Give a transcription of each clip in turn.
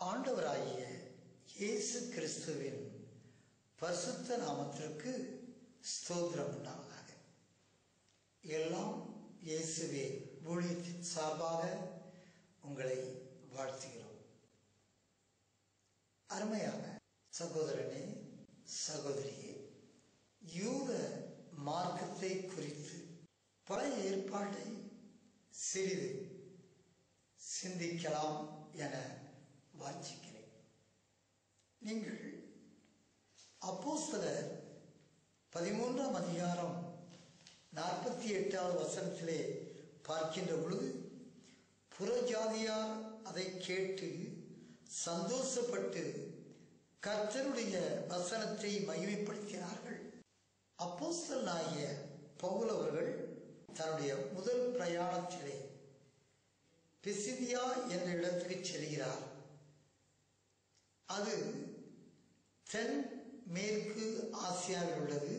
ஆண்டவராகிய இயேசு கிறிஸ்துவின் பரிசுத்த நாமத்திற்கு ஸ்தோத்திரம் உண்டாவதாக. எல்லாம் இயேசுவே ஊழியத்தின் சார்பாக உங்களை வாழ்த்துகிறோம். அருமையான சகோதரனே, சகோதரியே, யூத மார்க்கத்தை குறித்து பழைய ஏற்பாட்டை சிறிது சிந்திக்கலாம் என வாஞ்சிக்கிறேன். நீங்கள் அப்போஸ்தலர் 13ஆம் அதிகாரம் 48வது வசனத்திலே பார்க்கின்ற பொழுது, புறஜாதியார் அதை கேட்டு சந்தோஷப்பட்டு கர்த்தருடைய வசனத்தை மகிமைப்படுத்தினார்கள். அப்போஸ்தலனாகிய பவுல் அவர்கள் தன்னுடைய முதல் பிரயாணத்திலே பிசிதியா என்ற இடத்துக்கு செல்கிறார். அது தென் மேற்கு ஆசியாவில் உள்ளது.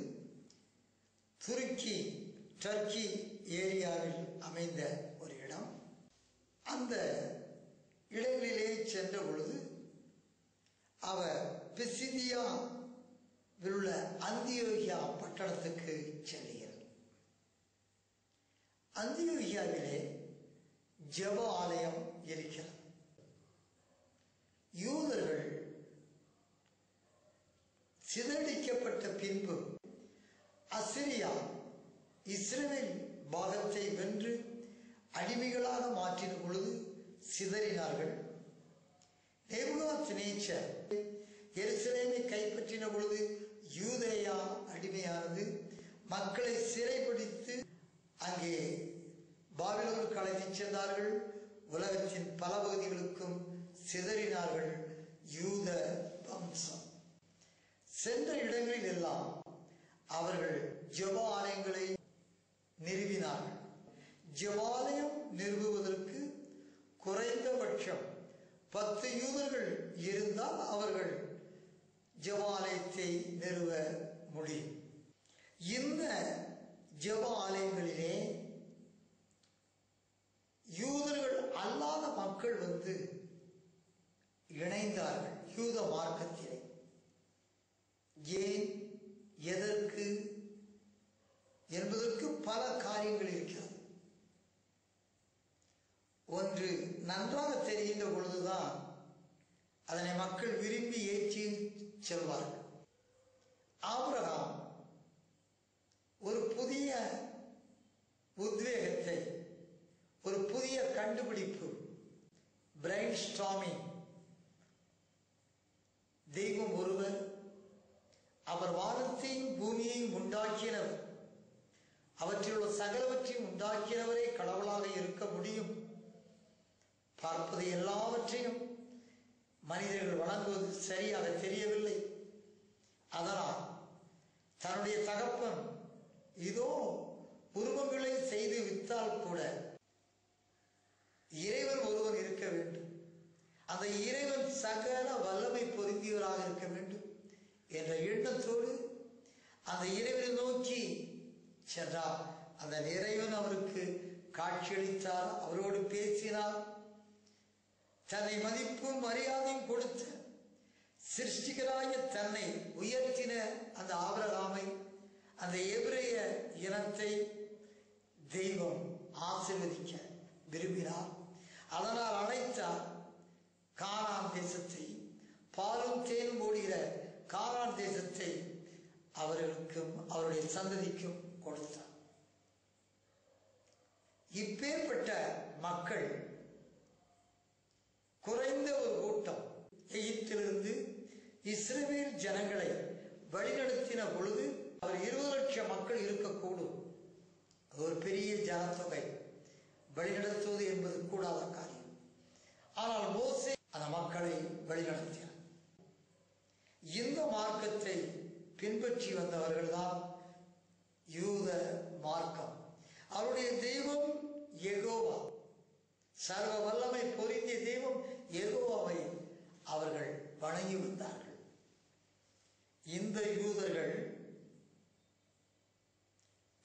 டர்க்கி ஏரியாவில் அமைந்த ஒரு இடம். அந்த இடங்களிலே சென்ற பொழுது அவர் பிசிதியாவில் உள்ள அந்தியோகியா பட்டணத்துக்கு செல்கிறார். அந்தியோகியாவிலே ஜெப ஆலயம் இருக்கிறது. யூதர்கள் சிதறடிக்கப்பட்ட பின்பு அசிரியா இஸ்ரவேல் பாகத்தை வென்று அடிமைகளாக மாற்றின பொழுது சிதறினார்கள். நேபுகாத்நேச்சர் எருசலேமை கைப்பற்றின பொழுது யூதேயா அடிமையானது. மக்களை சிறைபிடித்து அங்கே பாபிலோனுக்கு அழைத்துச் சென்றார்கள். உலகத்தின் பல பகுதிகளுக்கும் சிதறினார்கள் யூத வம்சம். சென்ற இடங்களில் எல்லாம் அவர்கள் ஜெப ஆலயங்களை நிறுவினார்கள். ஜெபாலயம் நிறுவுவதற்கு குறைந்தபட்சம் 10 யூதர்கள் இருந்தால் அவர்கள் ஜெபாலயத்தை நிறுவ முடியும். இந்த ஜெப ஆலயங்களிலே யூதர்கள் அல்லாத மக்கள் வந்து இணைந்தார்கள் யூத மார்க்கத்திலே. ஏன், எதற்கு என்பதற்கு பல காரியங்கள் இருக்கிறது. ஒன்று நன்றாக தெரிகின்ற பொழுதுதான் அதனை மக்கள் விரும்பி ஏற்றி செல்வார்கள். ஆபிரகாம் ஒரு புதிய உத்வேகத்தை, ஒரு புதிய கண்டுபிடிப்பு, பிரைன் ஸ்டார்மிங், தெய்வம் ஒருவர், அவர் வானத்தையும் பூமியையும் உண்டாக்கினவர், அவற்றில் உள்ள சகலவற்றையும் உண்டாக்கினவரே கடவுளாக இருக்க முடியும். பார்ப்பது எல்லாவற்றையும் மனிதர்கள் வணங்குவது சரியாக தெரியவில்லை. அதனால் தன்னுடைய தகப்பன் இதோ உருவங்களை செய்து வித்தால் கூட இறைவன் ஒருவன் இருக்க வேண்டும், அந்த இறைவன் சகல வல்லமை பொருந்தியவராக இருக்க வேண்டும் என்ற எண்ணத்தோடு அந்த இறைவனை நோக்கி சென்றார். அந்த இறைவன் அவருக்கு காட்சியளித்தார், அவரோடு பேசினார். தன்னை மதிப்பும் மரியாதையும் கொடுத்த சிருஷ்டிகராய தன்னை உயர்த்தின அந்த ஆபிரகாமை, அந்த எபிரேய இனத்தை தெய்வம் ஆசீர்வதிக்க விரும்பினார். அதனால் அழைத்தார். கானான் தேசத்தை, பாலும் தேனும் ஓடுகிற கானான் தேசத்தை அவர்களுக்கும் அவருடைய சந்ததிக்கும் கொடுத்தார். இப்பேற்பட்ட மக்கள், குறைந்த ஒரு கூட்டம், எகிப்திலிருந்து இஸ்ரவேல் ஜனங்களை வழிநடத்தின பொழுது அவர் 20 லட்சம் மக்கள் இருக்கக்கூடும். ஒரு பெரிய ஜனத்தொகை வழிநடத்துவது என்பது கூடாத காரியம். ஆனால் மோசே அந்த மக்களை வழிநடத்தினார். இந்த மார்க்கத்தை பின்பற்றி வந்தவர்கள் தான் யூத மார்க்கம். அவருடைய தெய்வம் யெகோவா, சர்வ வல்லமை பொருந்திய தெய்வம் யெகோவாவை அவர்கள் வணங்கி வந்தார்கள். இந்த யூதர்கள்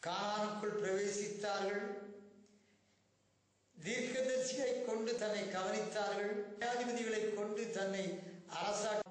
கானானுக்குள் பிரவேசித்தார்கள். தீர்க்கதரிசியை கொண்டு தன்னை கவனித்தார்கள். நியாயாதிபதிகளை கொண்டு தன்னை அரசாட்சி